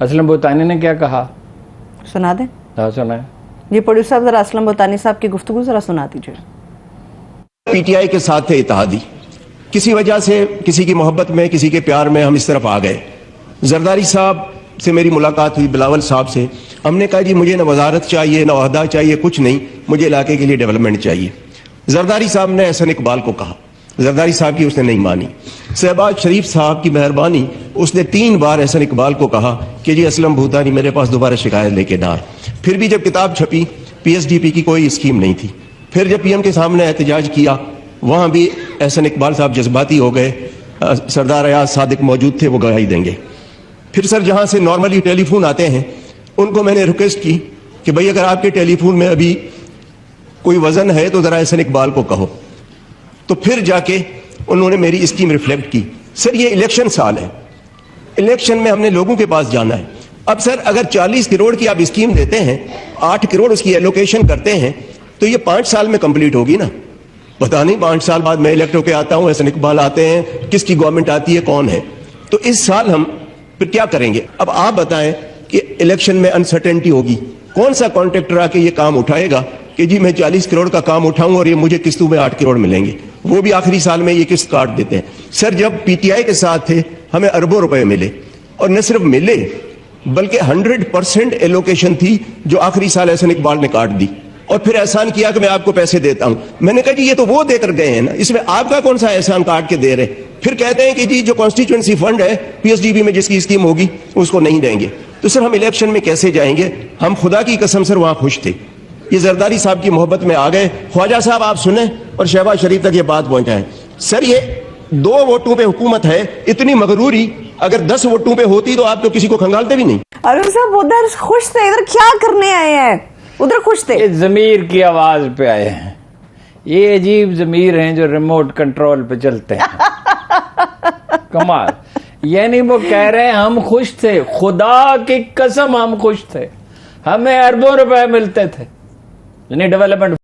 اسلم بوتانی نے کیا کہا سنا دیں؟ ہاں سنائیں. یہ پروڈیوسر صاحب ذرا اسلم بوتانی صاحب کی گفتگو ذرا سنا دیجیے. پی ٹی آئی کے ساتھ تھے اتحادی، کسی وجہ سے کسی کی محبت میں کسی کے پیار میں ہم اس طرف آ گئے. زرداری صاحب سے میری ملاقات ہوئی، بلاول صاحب سے. ہم نے کہا جی مجھے نہ وزارت چاہیے نہ عہدہ چاہیے، کچھ نہیں، مجھے علاقے کے لیے ڈیولپمنٹ چاہیے. زرداری صاحب نے احسن اقبال کو کہا، زرداری صاحب کی اس نے نہیں مانی. شہباز شریف صاحب کی مہربانی، اس نے 3 بار احسن اقبال کو کہا کہ جی اسلم بھوتانی میرے پاس دوبارہ شکایت لے کے نہ آئے. پھر بھی جب کتاب چھپی پی ایس ڈی پی کی کوئی اسکیم نہیں تھی. پھر جب پی ایم کے سامنے احتجاج کیا وہاں بھی احسن اقبال صاحب جذباتی ہو گئے. سردار ایاز صادق موجود تھے، وہ گواہی دیں گے. پھر سر جہاں سے نارملی ٹیلی فون آتے ہیں ان کو میں نے ریکویسٹ کی کہ بھئی اگر آپ کے ٹیلی فون میں ابھی کوئی وزن ہے تو ذرا احسن اقبال کو کہو. تو پھر جا کے انہوں نے میری اسکیم ریفلیکٹ کی. سر یہ الیکشن سال ہے، الیکشن میں ہم نے لوگوں کے پاس جانا ہے. اب سر اگر 40 کروڑ کی آپ اسکیم دیتے ہیں، 8 کروڑ اس کی ایلوکیشن کرتے ہیں تو یہ 5 سال میں کمپلیٹ ہوگی نا. پتا نہیں 5 سال بعد میں الیکٹ ہو کے آتا ہوں، احسن اقبال آتے ہیں، کس کی گورنمنٹ آتی ہے، کون ہے. تو اس سال ہم پھر کیا کریں گے؟ اب آپ بتائیں کہ الیکشن میں انسرٹینٹی ہوگی، کون سا کانٹریکٹر آ کے یہ کام اٹھائے گا کہ جی میں 40 کروڑ کا کام اٹھاؤں اور یہ مجھے قسطوں میں 8 کروڑ ملیں گے، وہ بھی آخری سال میں یہ قسط کاٹ دیتے ہیں. سر جب پی ٹی آئی کے ساتھ تھے ہمیں اربوں روپے ملے، اور نہ صرف ملے بلکہ 100% ایلوکیشن تھی جو آخری سال احسن اقبال نے کاٹ دی. اور پھر احسان کیا کہ میں آپ کو پیسے دیتا ہوں. میں نے کہا جی یہ تو وہ دے کر گئے ہیں نا، اس میں آپ کا کون سا احسان کاٹ کے دے رہے. پھر کہتے ہیں کہ جی جو کانسٹیچوئنسی فنڈ ہے پی ایس ڈی بی میں جس کی اسکیم ہوگی اس کو نہیں دیں گے. تو سر ہم الیکشن میں کیسے جائیں گے؟ ہم خدا کی قسم سر وہاں خوش تھے. یہ زرداری صاحب کی محبت میں آ گئے. خواجہ صاحب آپ سنیں اور شہباز شریف تک یہ بات پہنچائیں. سر یہ 2 ووٹوں پہ حکومت ہے، اتنی مغروری اگر 10 ووٹوں پہ ہوتی تو آپ تو کسی کو کھنگالتے بھی نہیں. ارون صاحب ادھر خوش تھے، ادھر کیا کرنے آئے ہیں؟ ادھر خوش تھے. یہ ضمیر کی آواز پہ آئے ہیں. یہ عجیب ضمیر ہیں جو ریموٹ کنٹرول پہ چلتے ہیں. کمال. یعنی وہ کہہ رہے ہیں ہم خوش تھے، خدا کی قسم ہم خوش تھے، ہمیں اربوں روپے ملتے تھے. یعنی ڈیولپمنٹ